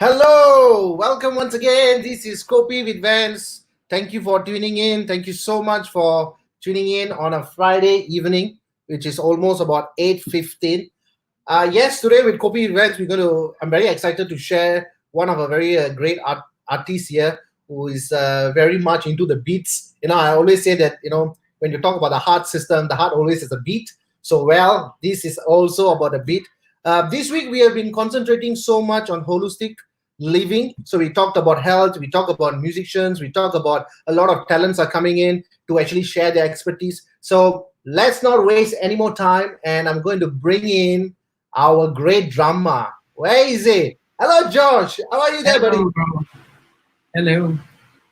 Hello, welcome once again. This is Kopi with Vance. Thank you for tuning in. Thank you so much for tuning in on a Friday evening, which is almost about 8:15. Yes, today with Kopi with Vance, I'm very excited to share one of a very great artists here who is very much into the beats. I always say that, when you talk about the heart system, the heart always is a beat. So, well, this is also about a beat. This week, we have been concentrating so much on holistic living. So we talked about health, we talked about musicians, we talked about a lot of talents are coming in to actually share their expertise. So let's not waste any more time, and I'm going to bring in our great drummer. Where is he? Hello, Josh. How are you there, buddy? Hello, bro. Hello,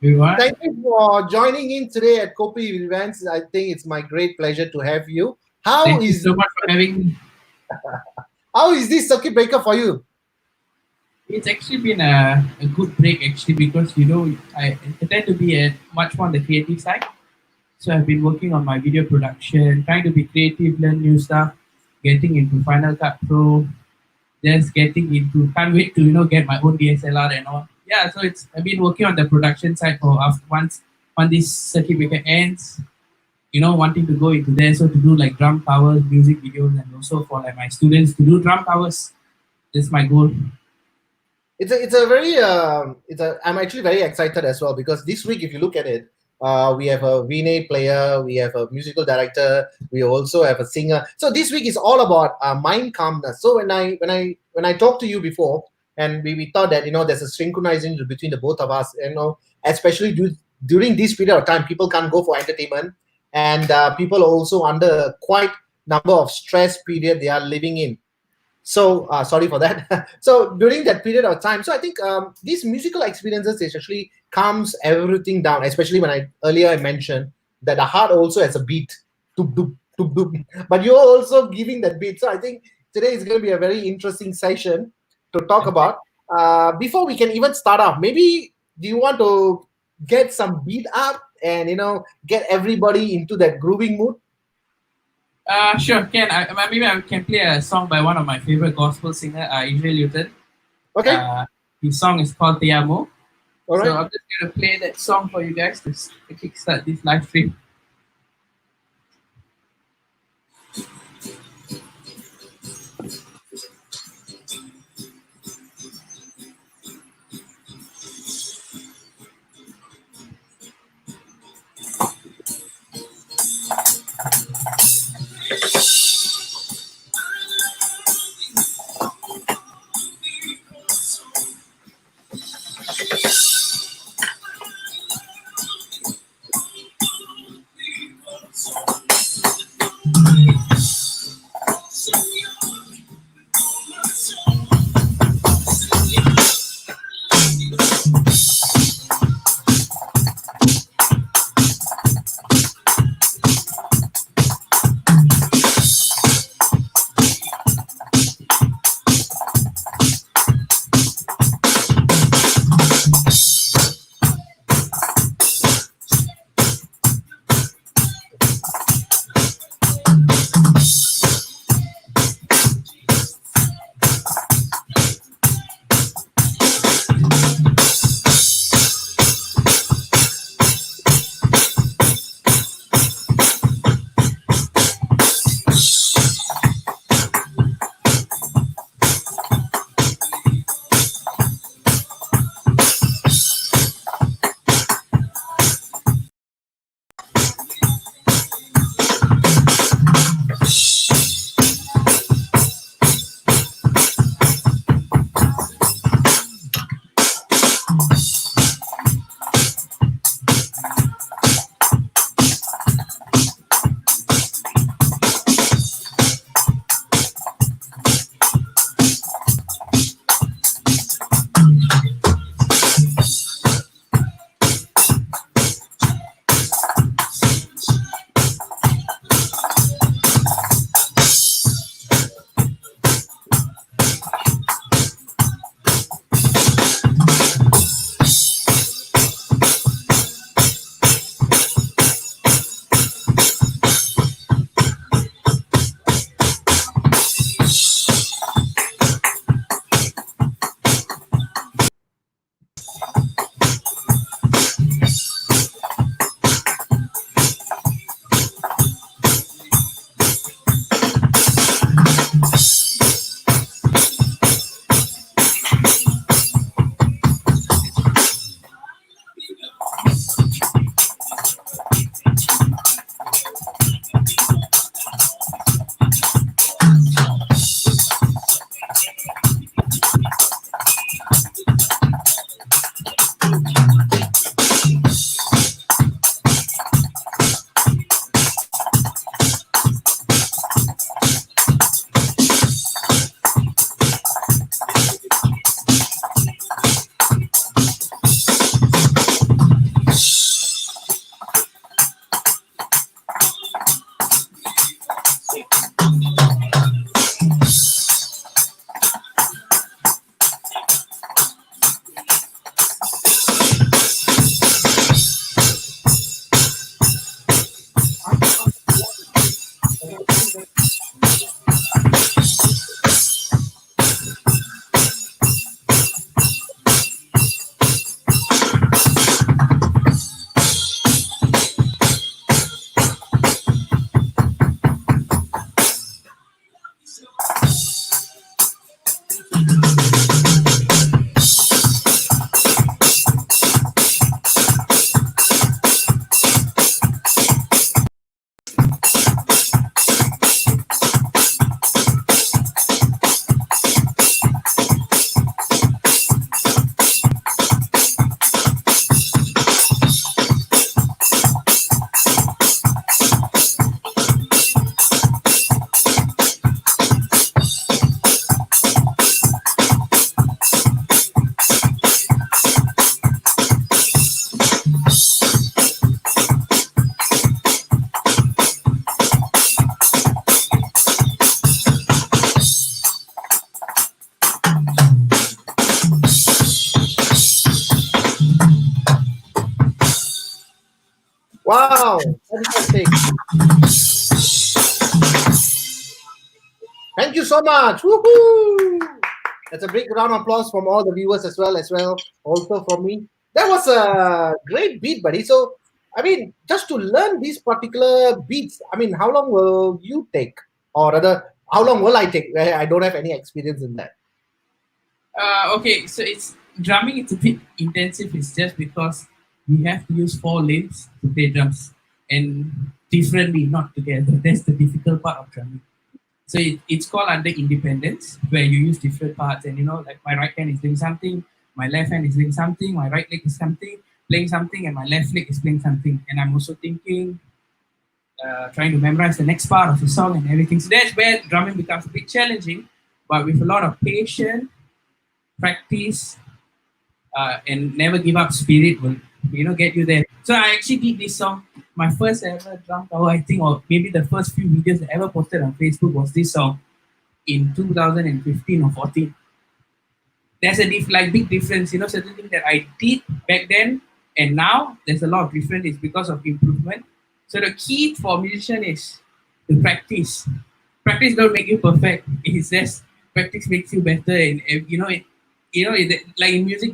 everyone. Thank you for joining in today at Kopi Events. I think it's my great pleasure to have you. Thank you so much for having me. How is this circuit breaker for you? It's actually been a good break, actually, because I tend to be much more on the creative side. So I've been working on my video production, trying to be creative, learn new stuff, getting into Final Cut Pro, just getting into. Can't wait to get my own DSLR and all. Yeah, so I've been working on the production side for after once this circuit breaker ends. Wanting to go into there, so to do like drum covers, music videos, and also for like my students to do drum covers. That's my goal. I'm actually very excited as well, because this week, if you look at it, we have a Vine player, we have a musical director, we also have a singer. So this week is all about mind calmness. So when I talked to you before, and we thought that there's a synchronizing between the both of us, especially during this period of time, people can't go for entertainment, and people are also under quite number of stress period they are living in. So sorry for that. So during that period of time, so I think these musical experiences actually calms everything down, especially when I mentioned that the heart also has a beat, doop, doop, doop, doop. But you're also giving that beat. So I think today is going to be a very interesting session to talk about. Before we can even start off, maybe do you want to get some beat up and get everybody into that grooving mood? Sure, maybe I can play a song by one of my favorite gospel singer, Israel Newton. Okay. His song is called Te Amo. All right. So I'm just gonna play that song for you guys to kickstart this live stream. Wow, fantastic. Thank you so much. Woohoo! That's a big round of applause from all the viewers as well, also from me. That was a great beat, buddy. So, I mean, just to learn these particular beats, I mean, how long will you take? Or rather, how long will I take? I don't have any experience in that. Okay, so it's drumming. It's a bit intensive. It's just because we have to use four limbs to play drums and differently, not together. That's the difficult part of drumming. So it's called under independence, where you use different parts, and like my right hand is doing something, my left hand is doing something, my right leg is something, playing something, and my left leg is playing something, and I'm also thinking, trying to memorize the next part of the song and everything. So that's where drumming becomes a bit challenging, but with a lot of patience, practice, and never give up spirit will get you there. So I actually did this song. My first ever drum cover, I think, or maybe the first few videos I ever posted on Facebook was this song in 2015 or 14. There's a like big difference, certain things that I did back then and now there's a lot of difference. It's because of improvement. So the key for musician is to practice. Practice don't make you perfect. It's just practice makes you better, and like in music,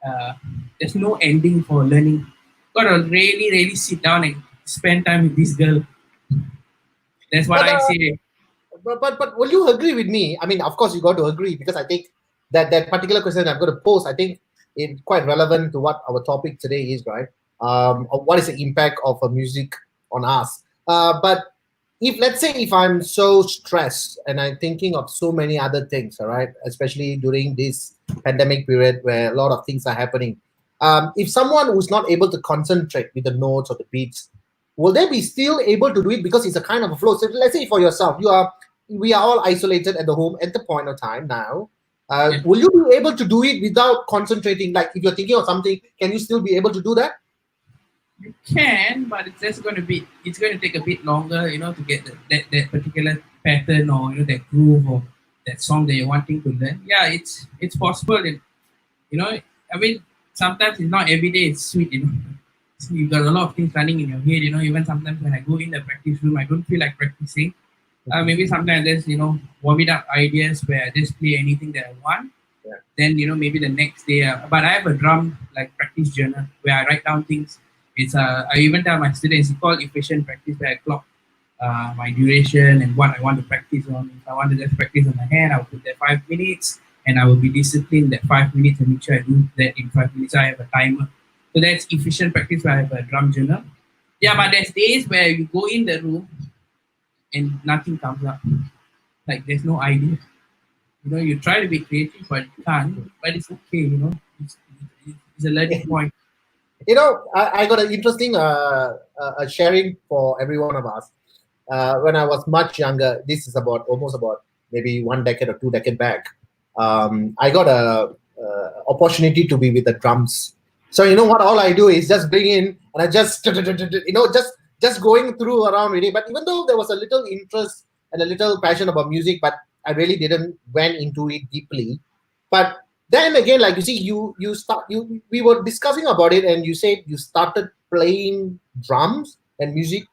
uh, there's no ending for learning. Gotta really, really sit down and spend time with this girl. That's what But I say. but will you agree with me? I mean, of course, you got to agree because I think that particular question I'm going to pose, I think it's quite relevant to what our topic today is, right? Of what is the impact of music on us? But if let's say if I'm so stressed and I'm thinking of so many other things, all right, especially during this pandemic period where a lot of things are happening, if someone who's not able to concentrate with the notes or the beats, will they be still able to do it because it's a kind of a flow? So let's say for yourself, we are all isolated at the home at the point of time now. Yeah. Will you be able to do it without concentrating? Like if you're thinking of something, can you still be able to do that? You can, but it's going to take a bit longer, to get that particular pattern, or that groove, or that song that you're wanting to learn. Yeah, it's possible. And, I mean, sometimes it's not every day. It's sweet, So you've got a lot of things running in your head. Even sometimes when I go in the practice room, I don't feel like practicing. Maybe sometimes there's warm it up ideas where I just play anything that I want. Yeah. Then maybe the next day. But I have a drum like practice journal where I write down things. I even tell my students it's called efficient practice, where I clock my duration and what I want to practice on. If I want to just practice on my hand, I'll put that 5 minutes, and I will be disciplined that 5 minutes and make sure I do that in 5 minutes. So I have a timer. So that's efficient practice where I have a drum journal. Yeah, but there's days where you go in the room and nothing comes up. Like there's no idea. You try to be creative, but you can't. But it's okay. It's, it's a learning point. I got an interesting sharing for every one of us. When I was much younger, this is about almost about maybe 1 decade or 2 decade back. I got a opportunity to be with the drums. So you know what? All I do is just bring in and I just just going through around really. But even though there was a little interest and a little passion about music, but I really didn't went into it deeply. But then again, like you see, you we were discussing about it, and you said you started playing drums and music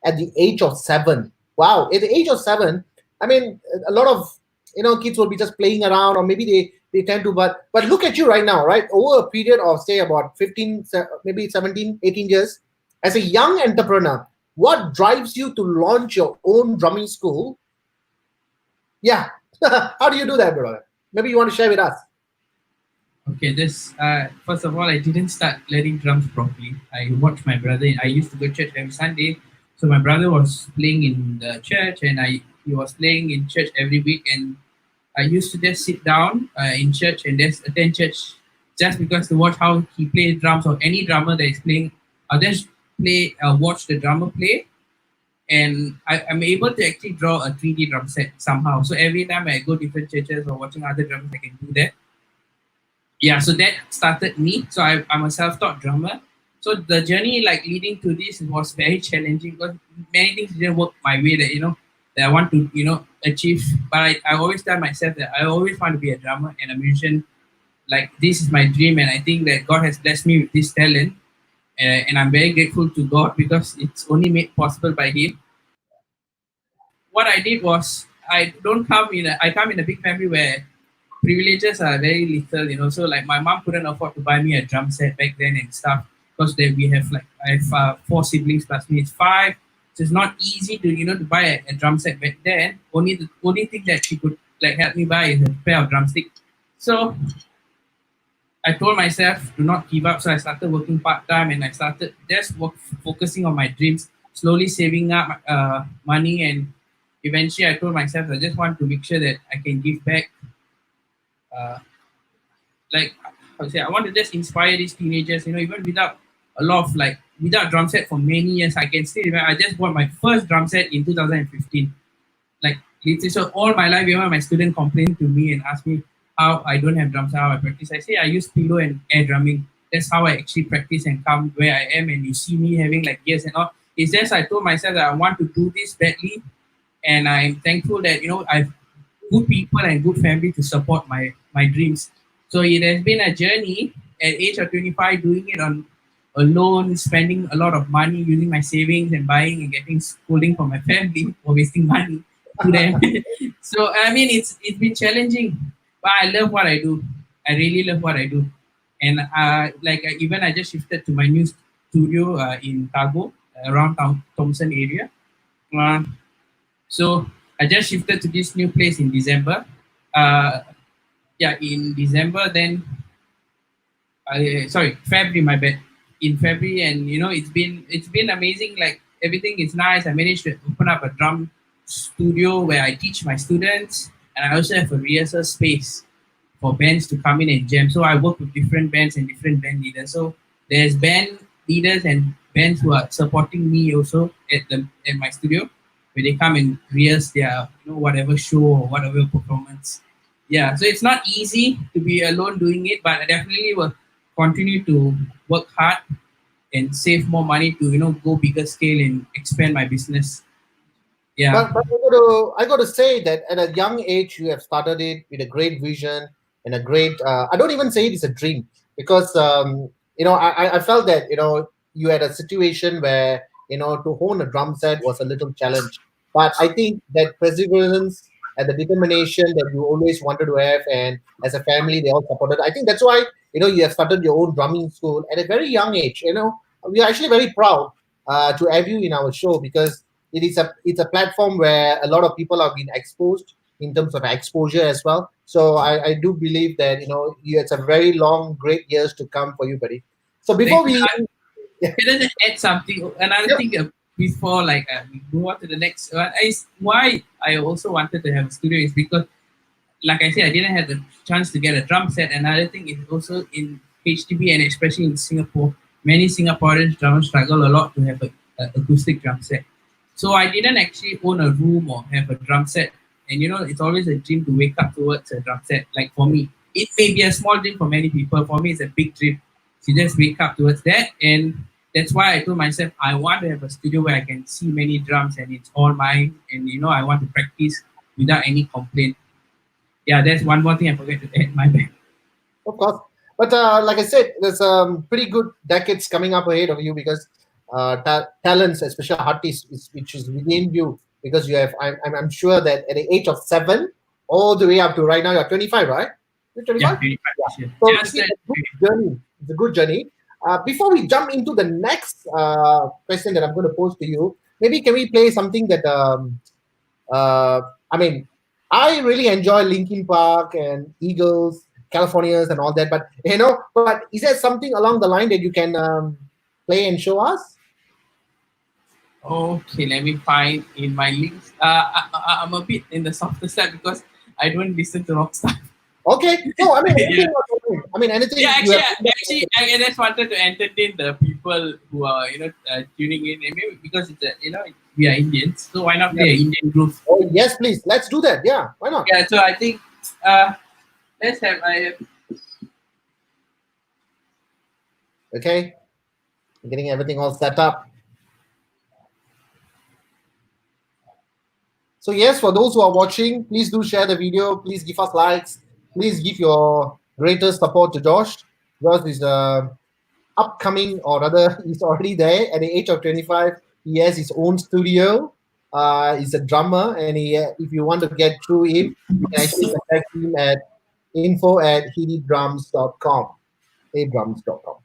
at the age of 7. Wow, at the age of 7, I mean, a lot of kids will be just playing around, or maybe they tend to. But look at you right now, right? Over a period of say about 15, maybe 17, 18 years, as a young entrepreneur, what drives you to launch your own drumming school? Yeah, how do you do that, brother? Maybe you want to share with us. Okay, this first of all, I didn't start learning drums properly. I watched my brother. I used to go to church every Sunday, so my brother was playing in the church, and he was playing in church every week. And I used to just sit down in church and just attend church, just because to watch how he plays drums, or any drummer that is playing. I'll just watch the drummer play, and I'm able to actually draw a 3D drum set somehow. So every time I go different churches or watching other drummers, I can do that. Yeah, so that started me. So I'm a self-taught drummer. So the journey like leading to this was very challenging because many things didn't work my way that I want to achieve. But I always tell myself that I always want to be a drummer and a musician. Like this is my dream, and I think that God has blessed me with this talent. and I'm very grateful to God because it's only made possible by Him. What I did was I come in a big family where privileges are very little, So like my mom couldn't afford to buy me a drum set back then and stuff because then we have like I have four siblings plus me, it's five. So it's not easy to to buy a drum set back then. The only thing that she could like help me buy is a pair of drumsticks. So I told myself to not give up. So I started working part time and I started just focusing on my dreams, slowly saving up money. And eventually I told myself I just want to make sure that I can give back. Uh, like how to say, I want to just inspire these teenagers, even without a lot of like, without drum set for many years. I can still remember I just bought my first drum set in 2015. Like literally, so all my life, even my student complained to me and asked me how I don't have drums, how I practice. I say I use pillow and air drumming. That's how I actually practice and come where I am. And you see me having like gears and all. It's just I told myself that I want to do this badly, and I'm thankful that I've good people and good family to support my dreams. So it has been a journey at age of 25, doing it on alone, spending a lot of money, using my savings and buying and getting scolding from my family for wasting money to them. So I mean, it's been challenging, but I love what I do. I really love what I do, and even I just shifted to my new studio in Tago, around Thompson area. Uh, so I just shifted to this new place in December. Uh, yeah, in December. Then sorry, February. My bad. In February, and it's been amazing. Like everything is nice. I managed to open up a drum studio where I teach my students, and I also have a rehearsal space for bands to come in and jam. So I work with different bands and different band leaders. So there's band leaders and bands who are supporting me also at my studio, where they come and rehearse their whatever show or whatever performance. Yeah, so it's not easy to be alone doing it, but I definitely will continue to work hard and save more money to go bigger scale and expand my business. Yeah. But I got to say that at a young age you have started it with a great vision and a great. I don't even say it is a dream because I felt that you had a situation where to hone a drum set was a little challenge. But I think that perseverance and the determination that you always wanted to have, and as a family they all supported. I think that's why you have started your own drumming school at a very young age. We are actually very proud to have you in our show because it's a platform where a lot of people have been exposed in terms of exposure as well. So I do believe that it's a very long, great years to come for you, buddy. So before Thank you. we, yeah, Can I just add something? Another yeah, thing before we move on to the next one is why I also wanted to have a studio is because, like I said, I didn't have the chance to get a drum set. Another thing is also in HDB and especially in Singapore, many Singaporean drummers struggle a lot to have a acoustic drum set. So I didn't actually own a room or have a drum set. And it's always a dream to wake up towards a drum set. Like for me, it may be a small dream for many people. For me, it's a big dream to just wake up towards that. And that's why I told myself I want to have a studio where I can see many drums and it's all mine. And I want to practice without any complaint. Yeah, that's one more thing I forgot to add. My bad. of course. But like I said, there's pretty good decades coming up ahead of you because talents, especially artists, which is within you. Because you have, I'm sure that at the age of 7, all the way up to right now, you're 25, right? You're Yeah, 25. 25 this year. So Just it's a good journey. It's a good journey. Before we jump into the next question that I'm going to pose to you, maybe can we play something that uh, I mean, I really enjoy Linkin Park and Eagles, Californians, and all that. But but is there something along the line that you can play and show us? okay, let me find in my links. I'm a bit in the softer side because I don't listen to rock stuff. Okay. No, I mean Yeah. anything. I mean anything Yeah, you have. I just wanted to entertain the people who are tuning in, and maybe because it's we are Indians, so why not Yeah. play an Indian group? Oh, yes, please. Let's do that. Yeah. Why not? Yeah, so I think uh, let's have I Okay. Getting everything all set up. So yes, for those who are watching, please do share the video. Please give us likes. Please give your greatest support to Josh. Josh is upcoming, or rather, he's already there at the age of 25. He has his own studio. He's a drummer, and if you want to get through him, you can actually contact him at info@headydrums.com. Heydrums.com.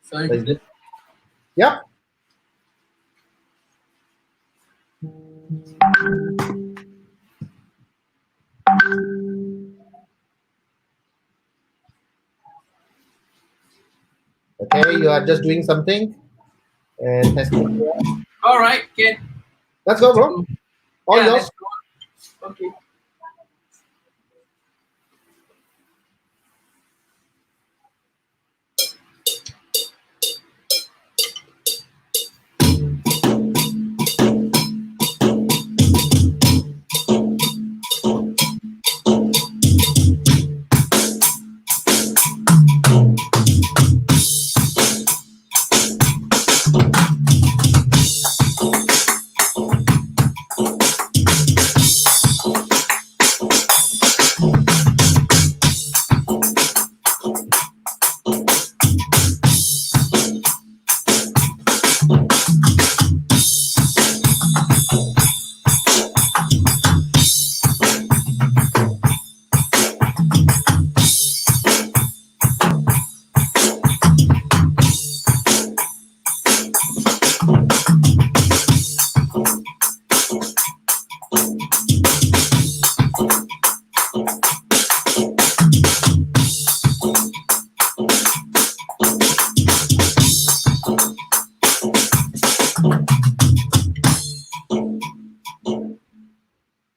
Sorry. Is it? Yep. Okay, you are just doing something and testing. All right, okay. Let's go, bro. All Yeah, yours. let's go. Okay.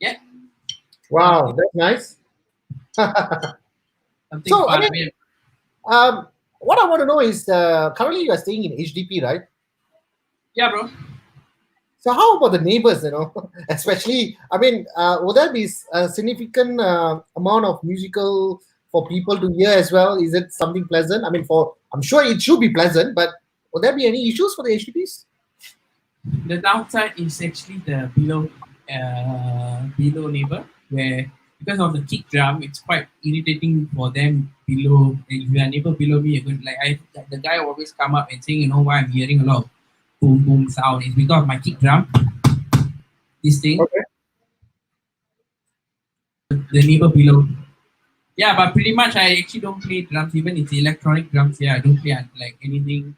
Yeah, Wow, that's nice. something So, I fun. mean, what I want to know is currently you are staying in HDP, right? Yeah, bro. So, how about the neighbors? Especially, I mean, will there be a significant amount of musical for people to hear as well? Is it something pleasant? I mean, I'm sure it should be pleasant, but will there be any issues for the HDPs? The downside is actually the below neighbor, where because of the kick drum, it's quite irritating for them below. If you are neighbor below me, you're going like the guy always come up and saying, you know why I'm hearing a lot of boom boom sound. It's because of my kick drum. This thing, Okay. the neighbor below. Yeah, but pretty much I actually don't play drums. Even it's electronic drums. Yeah, I don't play like anything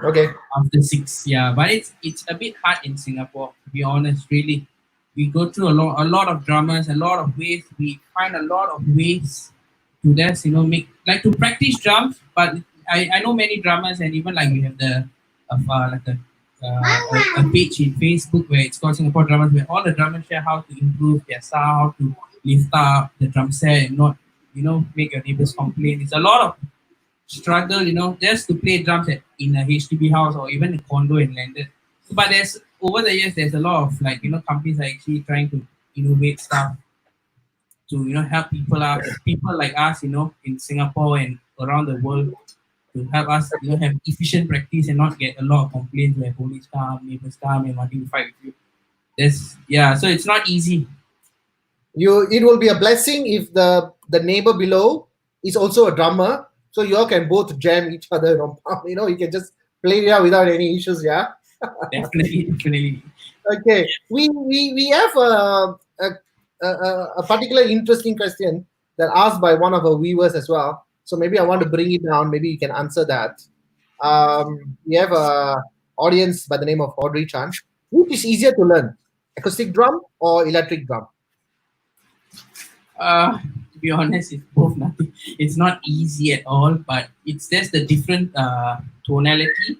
Okay. after six. Yeah, but it's a bit hard in Singapore, to be honest. Really, we go through a lot of dramas, a lot of ways. We find a lot of ways to just make like to practice drums. But I know many drummers, and even like we have the like a page in Facebook where it's called Singapore Drummers, where all the drummers share how to improve their sound, how to lift up the drum set, and not make your neighbors complain. It's a lot of struggle, just to play drums in a HDB house or even a condo in London. But there's over the years, there's a lot of like companies are actually trying to innovate stuff to help people like us, in Singapore and around the world to help us, have efficient practice and not get a lot of complaints where police come, neighbors come and wanting to fight with you. So it's not easy. It will be a blessing if the neighbor below is also a drummer, so you all can both jam each other. You can just play it out without any issues. Yeah. Definitely. Okay. We have a particular interesting question that asked by one of our viewers as well. So maybe I want to bring it down. Maybe you can answer that. We have a audience by the name of Audrey Chan. Which is easier to learn, acoustic drum or electric drum? To be honest, it's both nothing. It's not easy at all, but it's just the different tonality.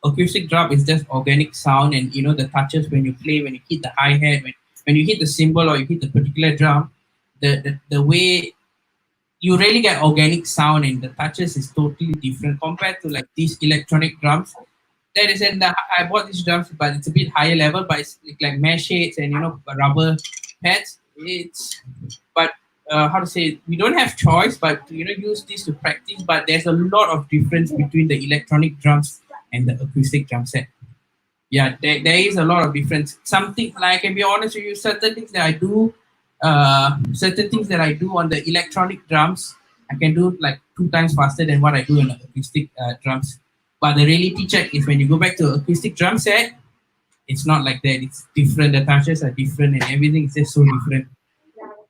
Acoustic drum is just organic sound, and the touches when you play, when you hit the hi hat, when you hit the cymbal or you hit the particular drum, the way you really get organic sound and the touches is totally different compared to like these electronic drums. That is in the I bought these drums, but it's a bit higher level, but it's like mesh shades and rubber pads. It's but how to say we don't have choice, but to use this to practice. But there's a lot of difference between the electronic drums and the acoustic drum set. Yeah, there is a lot of difference. Something like I can be honest with you, certain things that I do on the electronic drums, I can do like two times faster than what I do on acoustic drums. But the reality check is when you go back to acoustic drum set, it's not like that. It's different. The touches are different, and everything is just so different.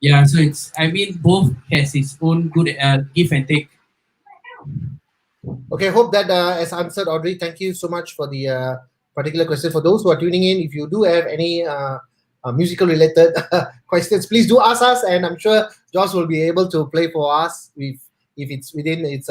Yeah, so it's. I mean, both has its own good give and take. Okay, hope that has answered, Audrey. Thank you so much for the particular question. For those who are tuning in, if you do have any musical related questions, please do ask us, and I'm sure Josh will be able to play for us if it's within its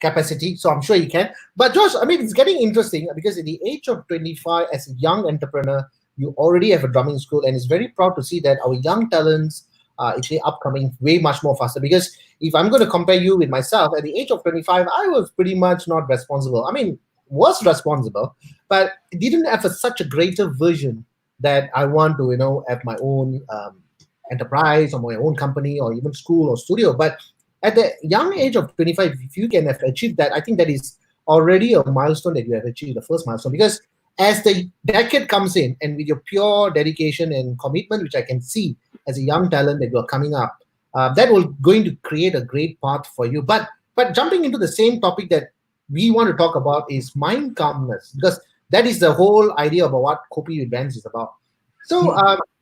capacity. So I'm sure he can. But Josh, I mean, it's getting interesting because at the age of 25, as a young entrepreneur, you already have a drumming school, and it's very proud to see that our young talents are actually upcoming way much more faster. Because if I'm going to compare you with myself, at the age of 25, I was pretty much not responsible. I mean, was responsible, but didn't have such a greater version that I want to, have my own enterprise or my own company or even school or studio. But at the young age of 25, if you can have achieved that, I think that is already a milestone that you have achieved, the first milestone. Because as the decade comes in, and with your pure dedication and commitment, which I can see as a young talent that you are coming up, that will going to create a great path for you. But jumping into the same topic that we want to talk about is mind calmness, because that is the whole idea about what Kopi with Bands is about. So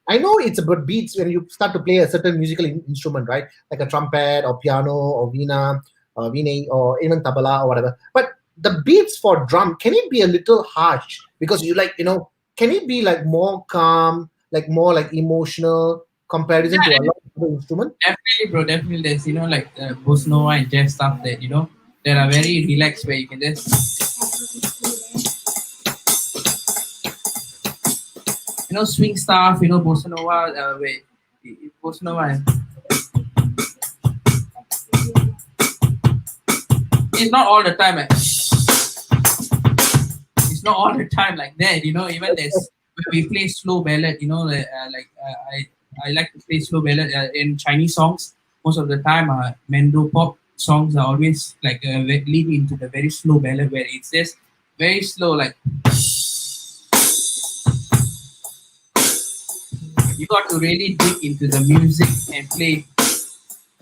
I know it's about beats when you start to play a certain musical instrument, right? Like a trumpet or piano or veena or even tabla or whatever. But the beats for drum, can it be a little harsh? Because can it be like more calm, like more like emotional comparison to a lot of other instruments? Definitely, bro. Definitely, there's like bossa nova and jazz stuff that that are very relaxed where you can just swing stuff. Bossa nova. Bossa nova. It's not all the time. It's not all the time like that. Even there's when we play slow ballad. I like to play slow ballad in Chinese songs. Most of the time, Mando pop songs are always like lead into the very slow ballad where it's just very slow. Like you got to really dig into the music and play.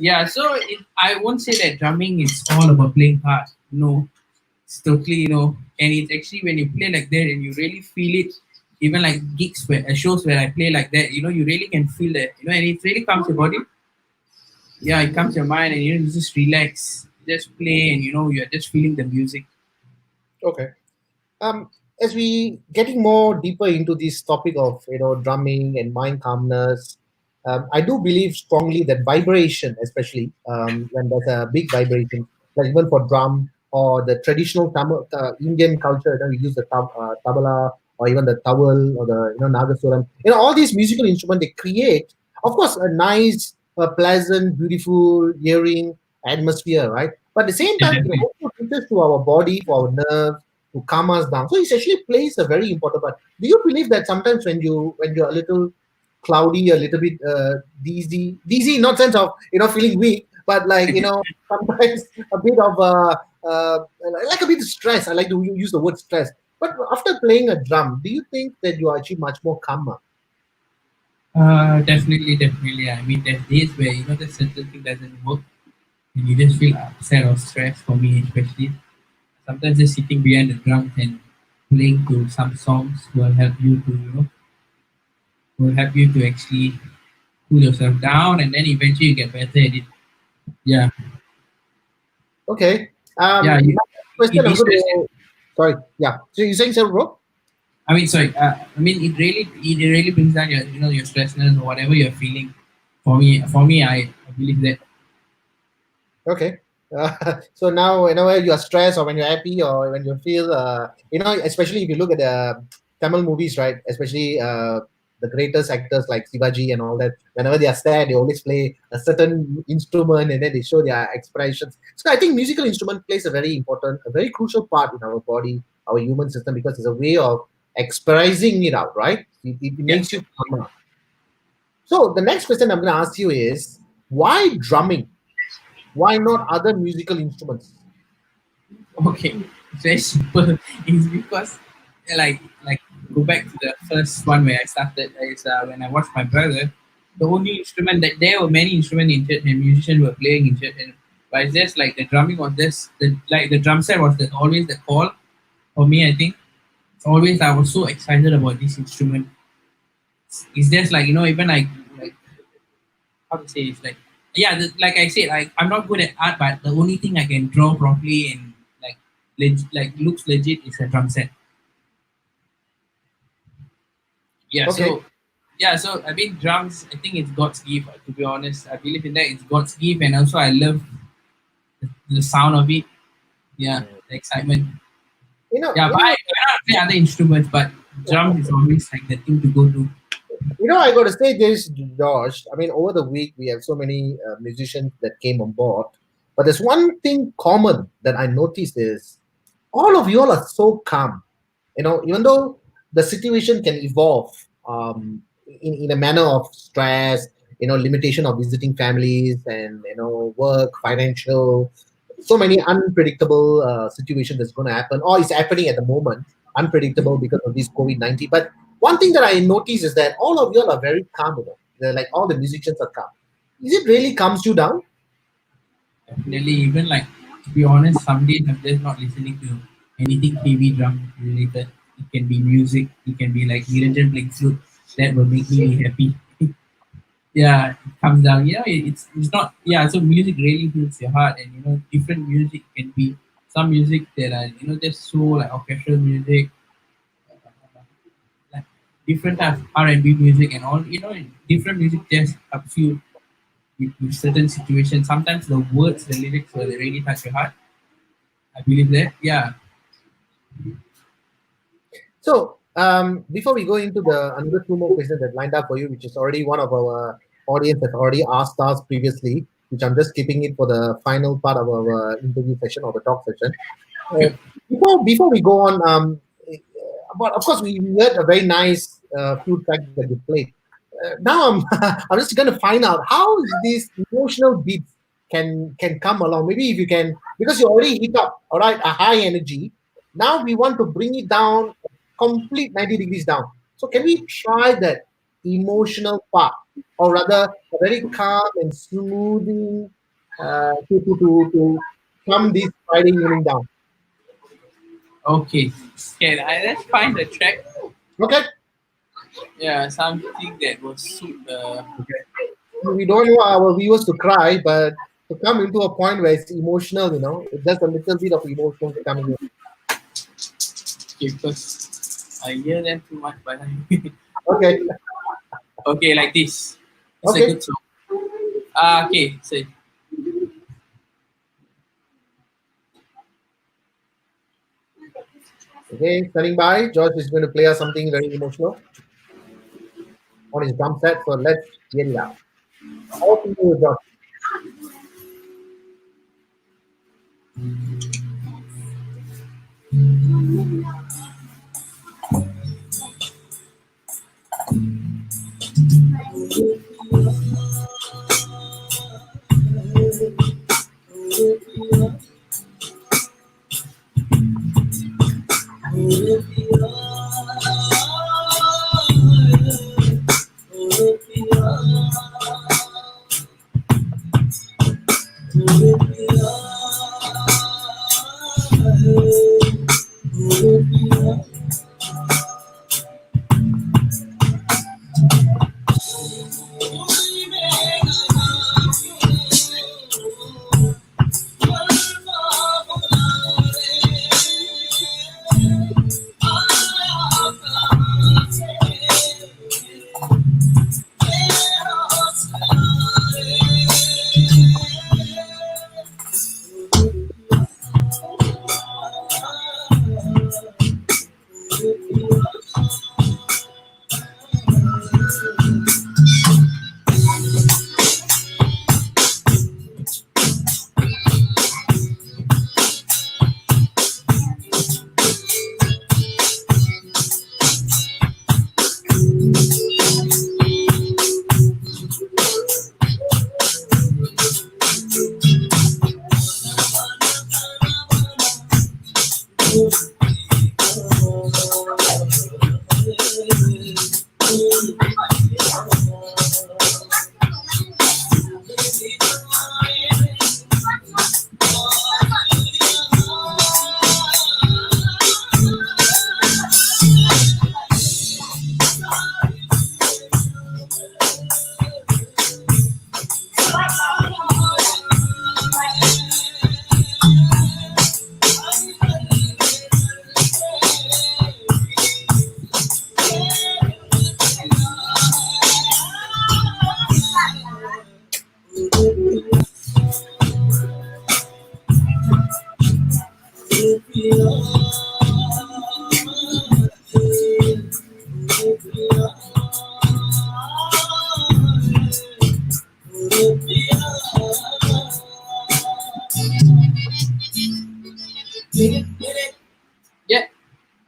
Yeah, so I won't say that drumming is all about playing hard. No, it's totally and it's actually when you play like that and you really feel it. Even like gigs where shows where I play like that, you really can feel that, and it really comes your body. Yeah, it comes your mind, and you just relax, just play, and you're just feeling the music. Okay. As we getting more deeper into this topic of drumming and mind calmness, I do believe strongly that vibration, especially when there's a big vibration, like even for drum or the traditional Indian culture, we use the tabla or even the towel or the nagasuram. All these musical instruments they create, of course, a nice, pleasant, beautiful hearing atmosphere, right? But at the same time, it Definitely. also reaches to our body, for our nerves, to calm us down. So it actually plays a very important part. Do you believe that sometimes when you're a little cloudy, a little bit dizzy, not sense of feeling weak, but like sometimes a bit of like a bit of stress. I like to use the word stress. But after playing a drum, do you think that you are actually much more calmer? Definitely, definitely. I mean, there's days where the certain thing doesn't work, and you just feel upset or stressed. For me, especially, sometimes just sitting behind the drums and playing to some songs will help you to actually cool yourself down, and then eventually you get better at it. Yeah, Okay. yeah. Next You question. I'm going de-stress. to. Sorry. Yeah. So you're saying so, bro? I mean, sorry. I mean, it really brings down your your stressness or whatever you're feeling. For me, I believe that. Okay. So now whenever you are stressed or when you're happy or when you feel, especially if you look at the Tamil movies, right? Especially the greatest actors like Shivaji and all that. Whenever they are sad, they always play a certain instrument and then they show their expressions. So I think musical instrument plays a very important, a very crucial part in our body, our human system, because it's a way of expressing it out, right? It Yeah. makes you calmer. So the next question I'm going to ask you is, why drumming? Why not other musical instruments? Okay, it's very simple. It's because like go back to the first one where I started is when I watched my brother. The only instrument that there were many instruments in church and musicians were playing in church, and But it's just like the drumming was just the drum set was always the call for me. I think always I was so excited about this instrument. It's just like even like how to say it's like yeah, like I said, I'm not good at art, but the only thing I can draw properly and like like looks legit is a drum set. Yeah, Okay. so I mean drums. I think it's God's gift. To be honest, I believe in that. It's God's gift, and also I love the sound of it. Yeah, Mm. the excitement. You know, Yeah, you but I know, cannot play other instruments, but drums is always like the thing to go to. I got to say this, Josh. I mean, over the week we have so many musicians that came on board, but there's one thing common that I noticed is all of you all are so calm. Even though the situation can evolve in a manner of stress, limitation of visiting families, and work, financial, so many unpredictable situations that's going to happen or is happening at the moment, unpredictable because of this COVID-19. But one thing that I notice is that all of you all are very calm. They're like all the musicians are calm. Is it really calms you down? Definitely, even like to be honest, some days I'm just not listening to anything heavy drum related. It can be music, it can be like Niranjan playing flute. That will make me happy. Yeah, it comes down. It's not. Yeah, so music really heals your heart, and different music can be some music that are just so like orchestral music, like different types of R&B music and all. Different music just helps you with certain situations. Sometimes the words, the lyrics will really touch your heart. I believe that. Yeah. So before we go into the another two more questions that lined up for you, which is already one of our audience has already asked us previously, which I'm just keeping it for the final part of our interview session or the talk session. Uh, before we go on, but of course we heard a very nice few tracks that you played. Now I'm I'm just going to find out how is this emotional beats can come along. Maybe if you can, because you already hit up all right a high energy. Now we want to bring it down, complete 90 degrees down. So can we try that emotional part, or rather a very calm and smoothing to come this Friday evening down? Okay. Can I let's find the track? Okay. Yeah, something that will suit the. We don't want our viewers to cry, but to come into a point where it's emotional, just a little bit of emotion coming in. Okay, because I hear them too much, but Okay, okay, like this. It's a okay, good song. Okay, so okay. Standing by, George is going to play us something very emotional on his drum set. So let's get it out. All to you, George.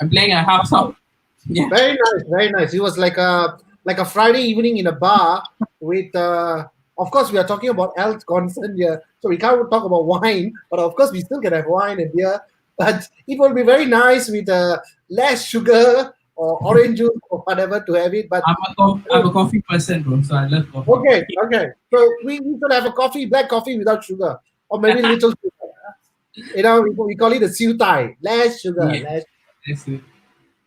I'm playing a half song. Yeah. Very nice, very nice. It was like a Friday evening in a bar with. Of course, we are talking about health concern here, so we can't talk about wine. But of course, we still can have wine and beer. But it will be very nice with less sugar or orange juice or whatever to have it. But I'm a coffee person, bro. So I love coffee. okay, okay. So we should have a coffee, black coffee without sugar, or maybe little sugar. We call it a siu tai, less sugar, Yeah, less. that's it.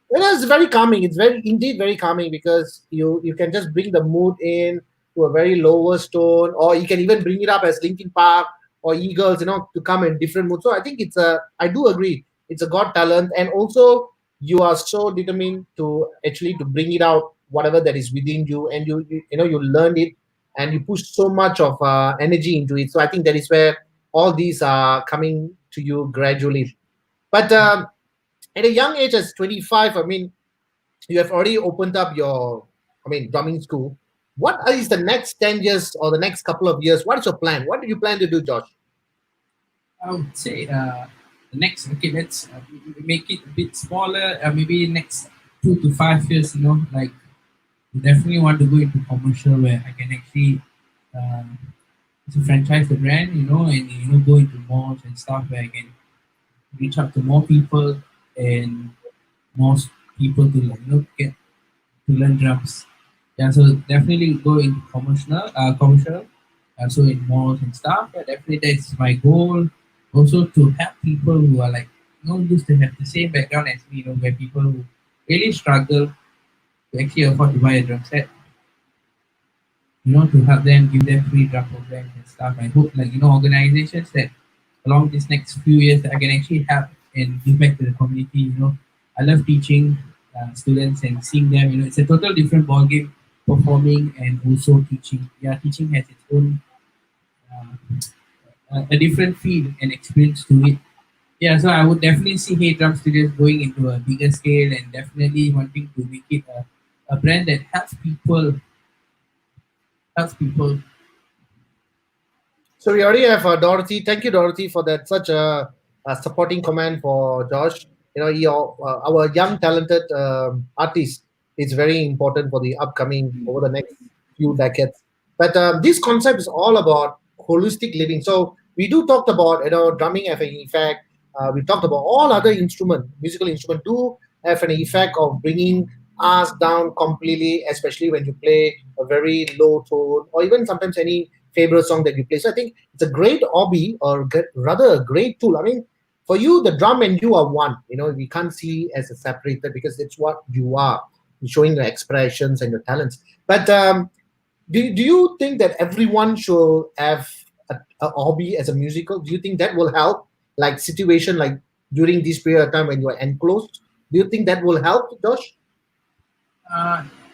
It's very calming. It's very indeed very calming because you can just bring the mood in to a very lower tone, or you can even bring it up as Linkin Park or Eagles, to come in different moods. So I think I do agree, it's a god talent, and also you are so determined to actually to bring it out, whatever that is within you, and you learn it, and you push so much of energy into it. So I think that is where all these are coming to you gradually. But at a young age as 25, I mean, you have already opened up your, drumming school. What is the next 10 years or the next couple of years? What is your plan? What do you plan to do, Josh? I would say the next, okay, let's make it a bit smaller. Maybe next 2 to 5 years, like definitely want to go into commercial where I can actually uh, to franchise the brand, and go into malls and stuff where I can reach out to more people and more people to like, get to learn drums. Yeah, so definitely go into commercial, so in malls and stuff. Yeah, definitely that's my goal. Also to help people who are like, used to have the same background as me, where people who really struggle to actually afford to buy a drum set, to help them, give them free drum programs and stuff. I hope like, organizations that along these next few years that I can actually help and give back to the community. I love teaching students and seeing them. It's a total different ballgame performing and also teaching. Yeah, teaching has its own a different feel and experience to it. Yeah, so I would definitely see Hey Drum Studios going into a bigger scale and definitely wanting to make it a brand that helps people. So we already have Dorothy. Thank you, Dorothy, for that such a supporting comment for Josh. Our young talented artist is very important for the upcoming over the next few decades. But this concept is all about holistic living. So we do talked about drumming have an effect. We talked about all other musical instrument do have an effect of bringing us down completely, especially when you play a very low tone or even sometimes any favorite song that you play. So I think it's a great hobby, or rather a great tool. I mean, for you, the drum and you are one. We can't see as a separated because it's what you are, showing your expressions and your talents. But do you think that everyone should have a hobby as a musical? Do you think that will help? Like situation like during this period of time when you are enclosed, do you think that will help, Josh?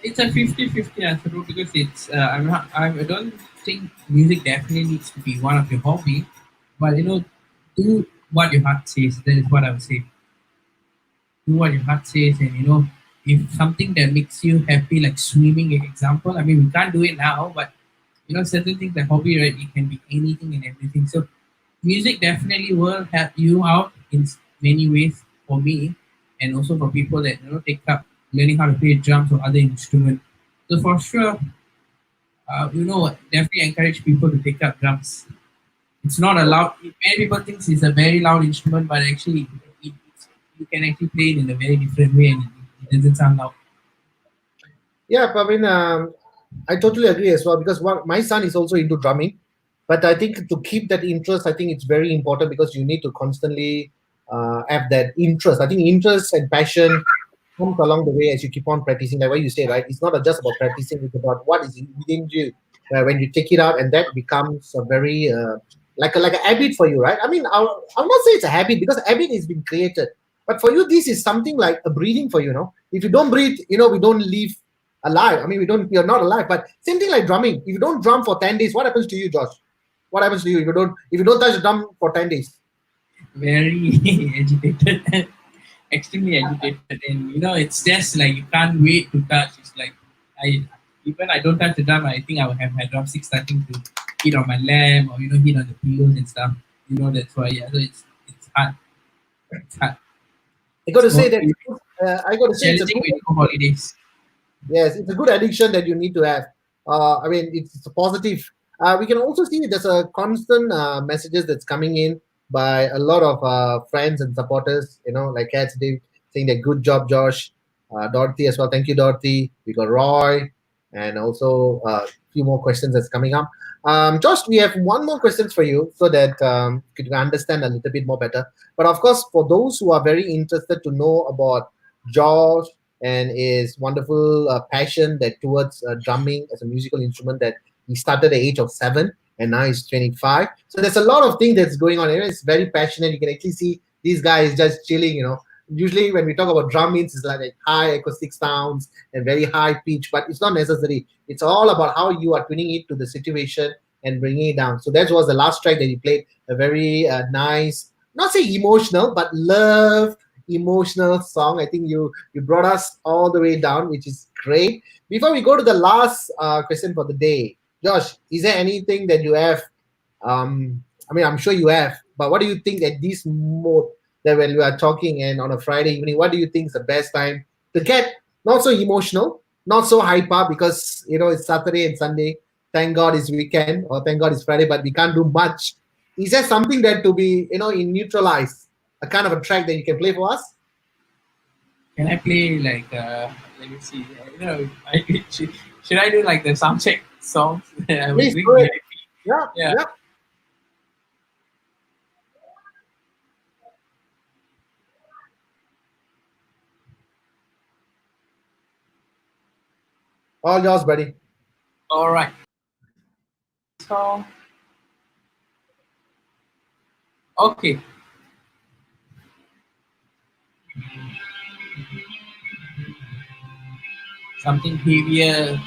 It's a 50-50 answer bro, because I don't think music definitely needs to be one of your hobby, but do what your heart says. That is what I would say. Do what your heart says, and if something that makes you happy, like swimming, example. I mean, we can't do it now, but certain things like hobby, right? It can be anything and everything. So music definitely will help you out in many ways for me, and also for people that take up learning how to play drums or other instruments. So for sure, definitely encourage people to take up drums. It's not a loud. Many people think it's a very loud instrument, but actually, you can actually play it in a very different way, and it doesn't sound loud. Yeah, I mean, I totally agree as well because my son is also into drumming, but I think to keep that interest, I think it's very important because you need to constantly have that interest. I think interest and passion comes along the way as you keep on practicing. Like what you say, right? It's not just about practicing; it's about what is within you. When you take it out, and that becomes a very like a habit for you, right? I mean, I'll not say it's a habit because habit is being created, but for you, this is something like a breathing for you. If you don't breathe, we don't live alive. I mean, you're not alive. But same thing like drumming. If you don't drum for 10 days, what happens to you, Josh? What happens to you if you don't touch the drum for 10 days? Very agitated, extremely agitated, and it's just like you can't wait to touch. It's like I don't touch the drum, I think I will have my drumstick starting to hit on my lamp or hit on the pillows and stuff. That's why. Yeah, so it's hard. It's hard. I got to say So, that I got to say, it's a challenging good. with no holidays. Yes, it's a good addiction that you need to have. I mean, it's a positive. We can also see there's a constant messages that's coming in by a lot of friends and supporters. Like Cats Dave saying that good job, Josh. Dorothy as well. Thank you, Dorothy. We got Roy, and also a few more questions that's coming up. Josh, we have one more questions for you so that could understand a little bit more better. But of course, for those who are very interested to know about Josh and his wonderful passion that towards drumming as a musical instrument that he started at the age of 7 and now he's 25. So there's a lot of things that's going on. It's very passionate. You can actually see these guys just chilling. Usually when we talk about drum means it's like high acoustic sounds and very high pitch, but it's not necessary. It's all about how you are tuning it to the situation and bringing it down. So that was the last track that you played, a very nice, not say emotional, but love emotional song. I think you brought us all the way down, which is great. Before we go to the last question for the day, Josh, is there anything that you have? I mean, I'm sure you have, but what do you think at this mode that when we are talking and on a Friday evening, what do you think is the best time to get not so emotional, not so hyper because it's Saturday and Sunday. Thank God it's weekend or thank God it's Friday, but we can't do much. Is there something that to be in neutralized, a kind of a track that you can play for us? Can I play like let me see? Should I do like the soundcheck songs? I was Please doing do it. VIP. Yeah, Yeah. yeah. All yours, buddy. All right. So okay. Something heavier.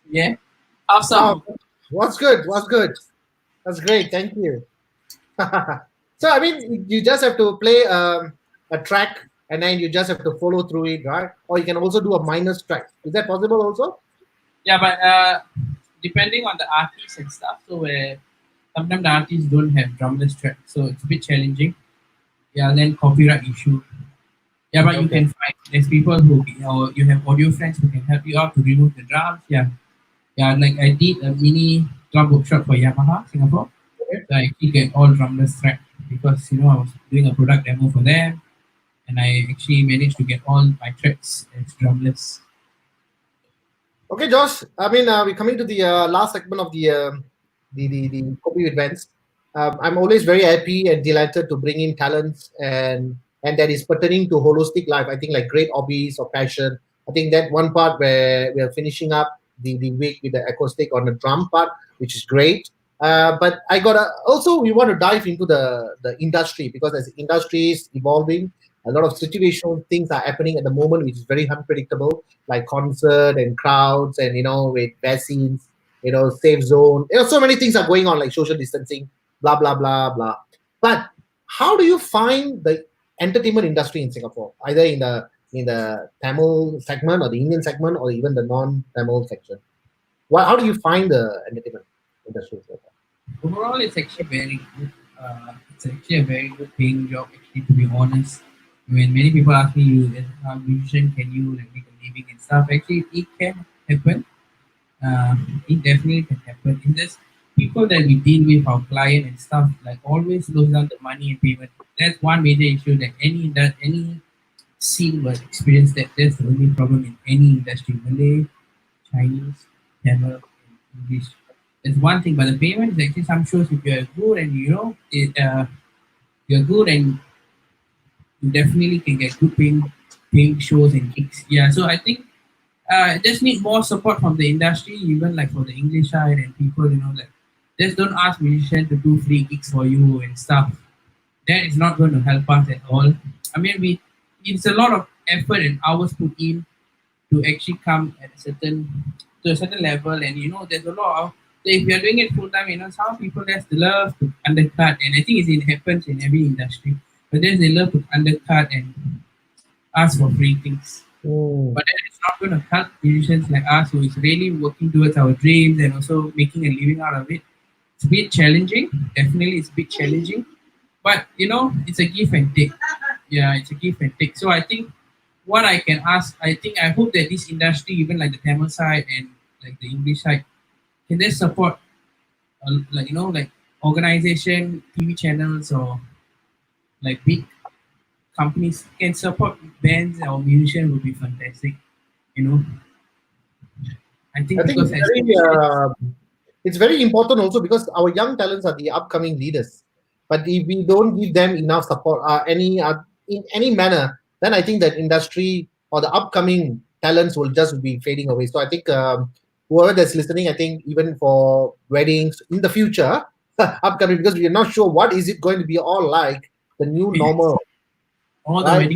Yeah, Oh, awesome. what's good? What's good? That's great. Thank you. So I mean, you just have to play a track and then you just have to follow through it, right? Or you can also do a minus track. Is that possible also? Yeah, but depending on the artist and stuff, so sometimes the artists don't have drumless track, so it's a bit challenging. Yeah, then copyright issue. Yeah, but you Okay. can find there's people who or you have audio friends who can help you out to remove the drums. Yeah, yeah. Like I did a mini drum workshop for Yamaha Singapore, Okay. so I actually get all drumless track because I was doing a product demo for them, and I actually managed to get all my tracks as drumless. Okay, Josh. I mean, we're coming to the last segment of the Kobe events. I'm always very happy and delighted to bring in talents and that is pertaining to holistic life. I think like great hobbies or passion. I think that one part where we are finishing up the week with the acoustic on the drum part, which is great. But I got also we want to dive into the industry because as the industry is evolving, a lot of situational things are happening at the moment, which is very unpredictable like concert and crowds and with vaccines, safe zone. So many things are going on like social distancing, blah blah blah blah. But how do you find the entertainment industry in Singapore, either in the Tamil segment or the Indian segment or even the non-Tamil section? How do you find the entertainment industry in Singapore? Overall, it's actually very good. It's actually a very good paying job. Actually, to be honest, when many people ask me, "You as a musician, can you like make a living and stuff?" Actually, it can happen. It definitely can happen. It's just people that we deal with, our client and stuff, like always slows down the money and payment. That's one major issue that any scene will experience. That's the only problem in any industry. Malay, Chinese, Tamil, and English. That's one thing, but the payment is actually some shows if you're good and you're good and you definitely can get good paying shows and gigs. Yeah, so I think just need more support from the industry, even like for the English side and people, like just don't ask musicians to do free gigs for you and stuff. That is not going to help us at all. I mean, it's a lot of effort and hours put in to actually come at a certain level, and there's a lot of. So if you're doing it full time, some people just love to undercut, and I think it happens in every industry. But then they love to undercut and ask for free things. Hmm. But then it's not going to help musicians like us who is really working towards our dreams and also making a living out of it. It's a bit challenging. Definitely, it's a bit challenging. But it's a give and take. Yeah, it's a give and take. So I think what I can ask, I hope that this industry, even like the Tamil side and like the English side, can they support like organization, TV channels or like big companies can support bands or musicians would be fantastic. You know, I I think think because it's as very musicians, it's very important also because our young talents are the upcoming leaders. But if we don't give them enough support, in any manner, then I think that industry or the upcoming talents will just be fading away. So I think whoever that's listening, I think even for weddings in the future, upcoming, because we are not sure what is it going to be all like the new yes, normal, all the right?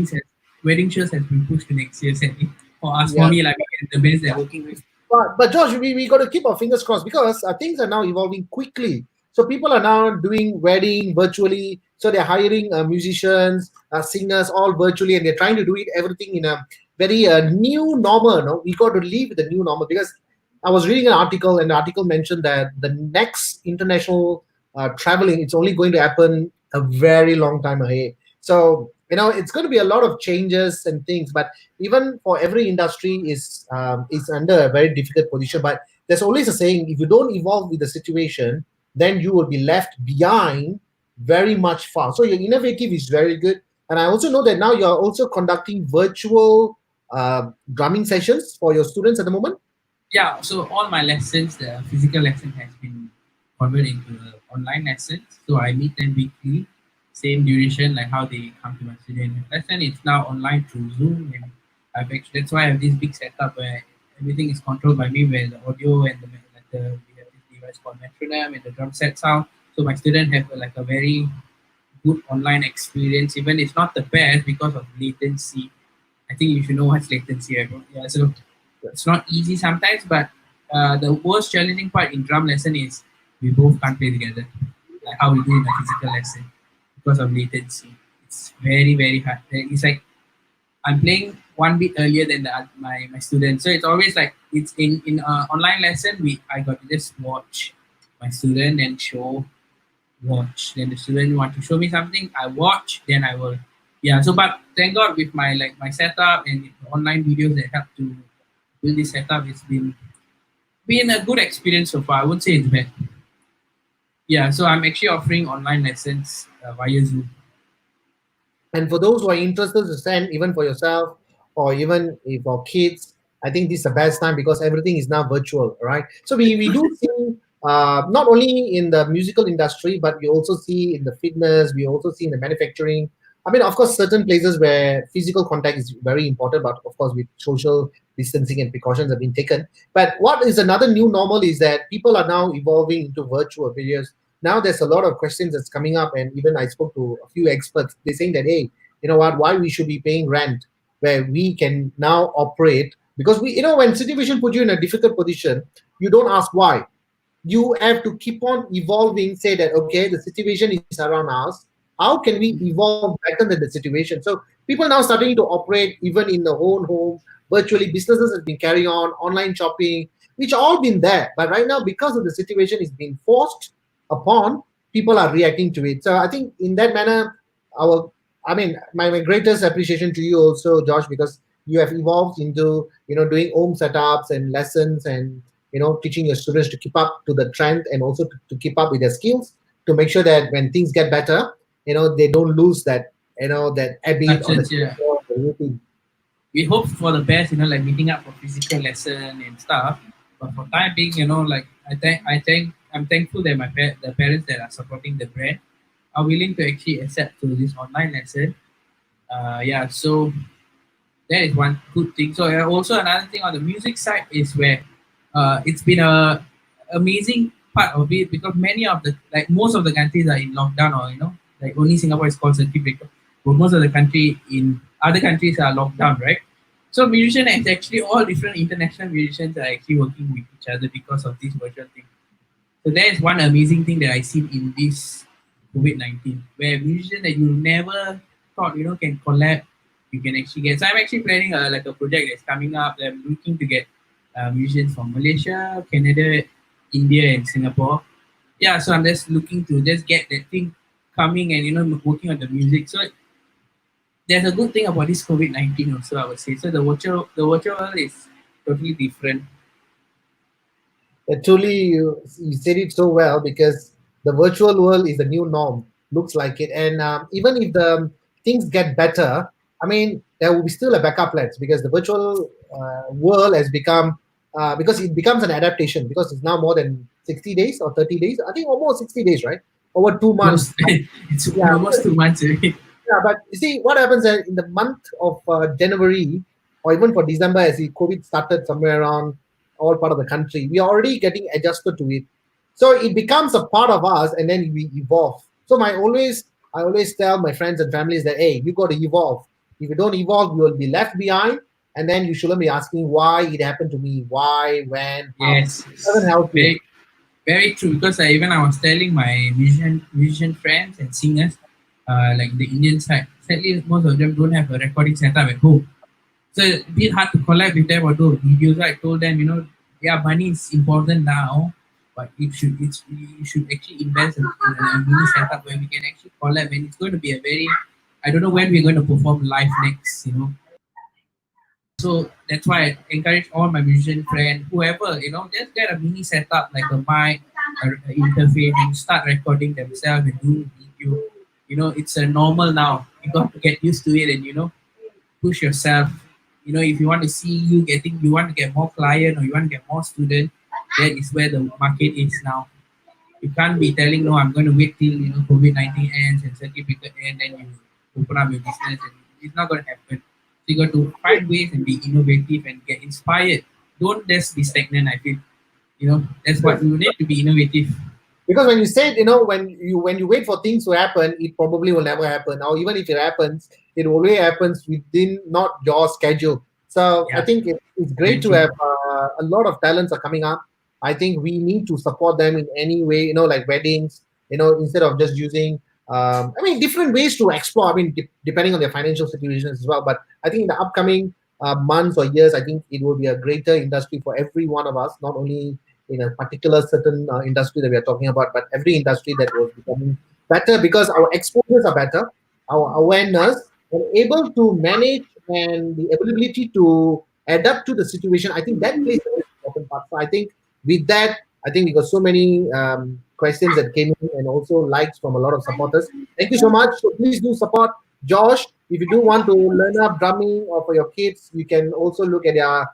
wedding shows has been pushed to next year. Sadly, for us, for Yeah. me, like the bands they're working with. But Josh, we got to keep our fingers crossed because things are now evolving quickly. So people are now doing wedding virtually. So they're hiring musicians, singers, all virtually, and they're trying to do it everything in a very new normal. No, we got to live with the new normal because I was reading an article, and the article mentioned that the next international traveling it's only going to happen a very long time ahead. So it's going to be a lot of changes and things, but even for every industry is under a very difficult position. But there's always a saying: if you don't evolve with the situation, then you will be left behind very much far. So your innovative is very good, and I also know that now you are also conducting virtual drumming sessions for your students at the moment. Yeah, so all my lessons, the physical lesson has been converted into online lessons. So I meet them weekly, same duration like how they come to my student lesson. It's now online through Zoom, and that's why I have this big setup where everything is controlled by me, where the audio and we have this device called metronome and the drum set sound. So my student have like a very good online experience. Even it's not the best because of latency, I think you should know what's latency. Right? Yeah, so it's not easy sometimes, but the most challenging part in drum lesson is we both can't play together, like how we do in a physical lesson because of latency. It's very very hard. It's like I'm playing one bit earlier than my student, so it's always like it's in online lesson. I got to just watch my student and show watch. Then the student want to show me something, I watch, then I will. Yeah. So, but thank God with my setup and the online videos that help to build this setup, it's been a good experience so far. I would say it's bad. Yeah. So I'm actually offering online lessons via Zoom. And for those who are interested to send, even for yourself or even if for kids, I think this is the best time because everything is now virtual, right? So we do see not only in the musical industry, but we also see in the fitness, we also see in the manufacturing. I mean, of course, certain places where physical contact is very important, but of course, with social distancing and precautions have been taken. But what is another new normal is that people are now evolving into virtual videos. Now there's a lot of questions that's coming up, and even I spoke to a few experts. They're saying that, hey, you know what, why we should be paying rent where we can now operate, because we, when situation put you in a difficult position, you don't ask why. You have to keep on evolving, say that, okay, the situation is around us, how can we evolve better than the situation? So people now starting to operate even in the own home virtually. Businesses have been carrying on online shopping, which all been there, but right now because of the situation is being forced upon, people are reacting to it. So I think in that manner, our I mean, my greatest appreciation to you also, Josh, because you have evolved into doing home setups and lessons, and teaching your students to keep up to the trend, and also to keep up with their skills, to make sure that when things get better, they don't lose that habit That's or the it. Yeah. or the routine. We hope for the best, like meeting up for physical lesson and stuff. But for time being, like I'm thankful that the parents that are supporting the brand are willing to actually accept to this online lesson. Yeah, so that is one good thing. So also another thing on the music side is where it's been a amazing part of it because many of the like most of the countries are in lockdown, or like only Singapore is called circuit breaker, but most of the country in other countries are locked down, right? So musicians is actually all different international musicians are actually working with each other because of this virtual thing. So that is one amazing thing that I see in this COVID-19, where musicians that you never thought can collab, you can actually get. So I'm actually planning like a project that's coming up. That I'm looking to get musicians from Malaysia, Canada, India, and Singapore. Yeah, so I'm just looking to just get that thing coming and working on the music. So there's a good thing about this COVID-19 also, I would say. So the virtual world is totally different. Truly, you said it so well, because the virtual world is the new norm. Looks like it, and even if the things get better, I mean, there will be still a backup plans, because the virtual world has become because it becomes an adaptation, because it's now more than 60 days or 30 days. I think almost 60 days, right? Over 2 months. Close, it's Yeah. almost 2 months away. Yeah, but you see what happens in the month of January, or even for December, as the COVID started somewhere around all part of the country, we are already getting adjusted to it. So it becomes a part of us, and then we evolve. So I always tell my friends and families that, hey, you got to evolve. If you don't evolve, you will be left behind, and then you shouldn't be asking why it happened to me, why, when, how. Yes, It doesn't help you. very very true. Because even I was telling my musician friends and singers, like the Indian side, sadly most of them don't have a recording setup at home. So it's a bit hard to collab with them or do videos. So I told them, yeah, money is important now, but you should actually invest in a mini setup where we can actually collab, and it's going to be a very, I don't know when we're going to perform live next. So that's why I encourage all my musician friends, whoever, just get a mini setup like a mic, a interface, and start recording themselves and doing video. It's a normal now. You got to get used to it and push yourself. If you want to see you want to get more client or you want to get more student, that is where the market is now. You can't be telling, no, I'm going to wait till COVID-19 ends and circuit breaker ends and you open up your business, and it's not going to happen. So you got to find ways and be innovative and get inspired. Don't just be stagnant. I feel that's what you need to be innovative. Because when you said, when you wait for things to happen, it probably will never happen. Or even if it happens, it always happens within not your schedule. So I Yeah. think it's great Thank to you. have a lot of talents are coming up. I think we need to support them in any way, like weddings, instead of just using, different ways to explore. I mean, depending on their financial situations as well. But I think in the upcoming months or years, I think it will be a greater industry for every one of us, not only in a particular certain industry that we are talking about, but every industry that was becoming better because our exposures are better, our awareness, and able to manage and the ability to adapt to the situation. I think that plays a very important part. So I think with that, I think we got so many questions that came in and also likes from a lot of supporters. Thank you so much. So please do support Josh. If you do want to learn up drumming or for your kids, you can also look at their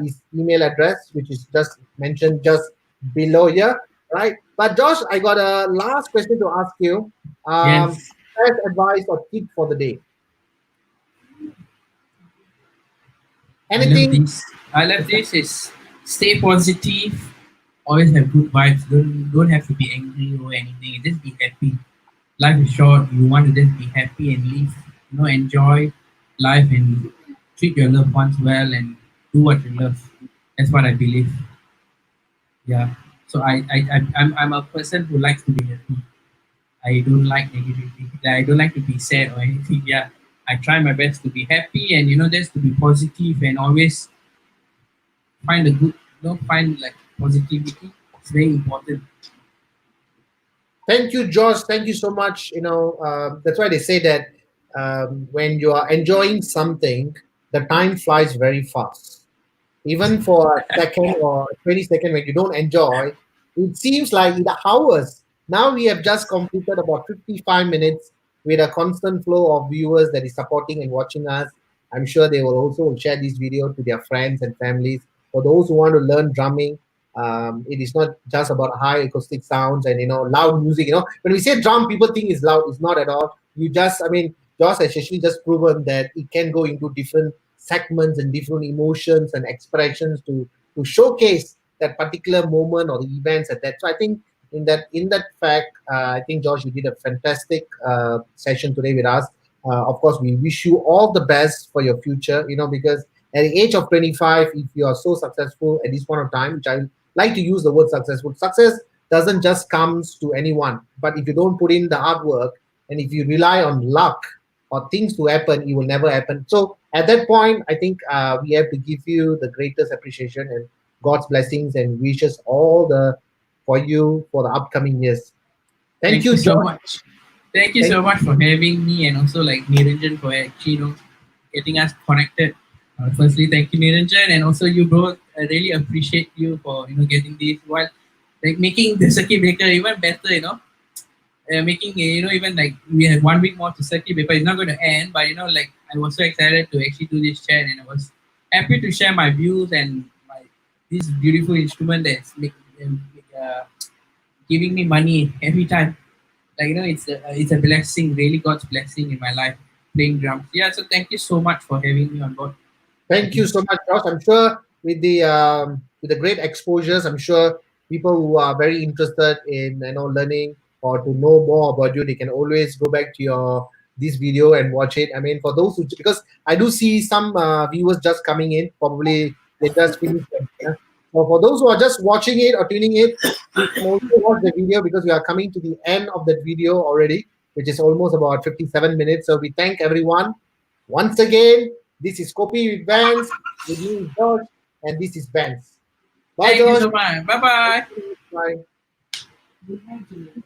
his email address, which is just mentioned just below here, right? But Josh, I got a last question to ask you. Yes. Best advice or tip for the day? I love Anything? this. I love this is stay positive, always have good vibes. Don't have to be angry or anything. Just be happy. Life is short. You want to just be happy and live. Enjoy life and treat your loved ones well and do what you love. That's what I believe. Yeah. So I'm a person who likes to be happy. I don't like negativity. I don't like to be sad or anything. Yeah. I try my best to be happy and just to be positive and always find a good, find like positivity. It's very important. Thank you, Josh. Thank you so much. That's why they say that when you are enjoying something, the time flies very fast. Even for a second or 20 seconds when you don't enjoy, it seems like the hours. Now we have just completed about 55 minutes with a constant flow of viewers that is supporting and watching us. I'm sure they will also share this video to their friends and families. For those who want to learn drumming, it is not just about high acoustic sounds and loud music. When we say drum, people think it's loud. It's not at all. Josh has actually just proven that it can go into different segments and different emotions and expressions to showcase that particular moment or the events at that. So I think in that fact, I think Josh, you did a fantastic session today with us. Of course, we wish you all the best for your future. Because at the age of 25, if you are so successful at this point of time, which I like to use the word successful. Success doesn't just comes to anyone, but if you don't put in the hard work and if you rely on luck or things to happen, it will never happen. So at that point, I think we have to give you the greatest appreciation and God's blessings and wishes all the for you for the upcoming years. Thank Thank you you, so John. much. Thank you Thank so you. much for having me and also like Niranjan for actually getting us connected. Firstly, thank you Niranjan and also you bro. I really appreciate you for getting this while like making the circuit breaker even better. Making even like we have 1 week more to circuit breaker. It's not going to end, but like I was so excited to actually do this chat and I was happy to share my views and my this beautiful instrument that's giving me money every time. Like it's a blessing, really God's blessing in my life playing drums. Yeah, so thank you so much for having me on board for Thank you this. so much, Josh. I'm sure with the great exposures, I'm sure people who are very interested in learning or to know more about you, they can always go back to your this video and watch it. I mean, for those who because I do see some viewers just coming in, probably they just finished. Yeah. So for those who are just watching it or tuning it, you can also watch the video because we are coming to the end of that video already, which is almost about 57 minutes. So we thank everyone once again. This is Copy with Vance. With me is Josh, and this is Vance. Bye, Thank you Josh. so much. Bye bye. Bye.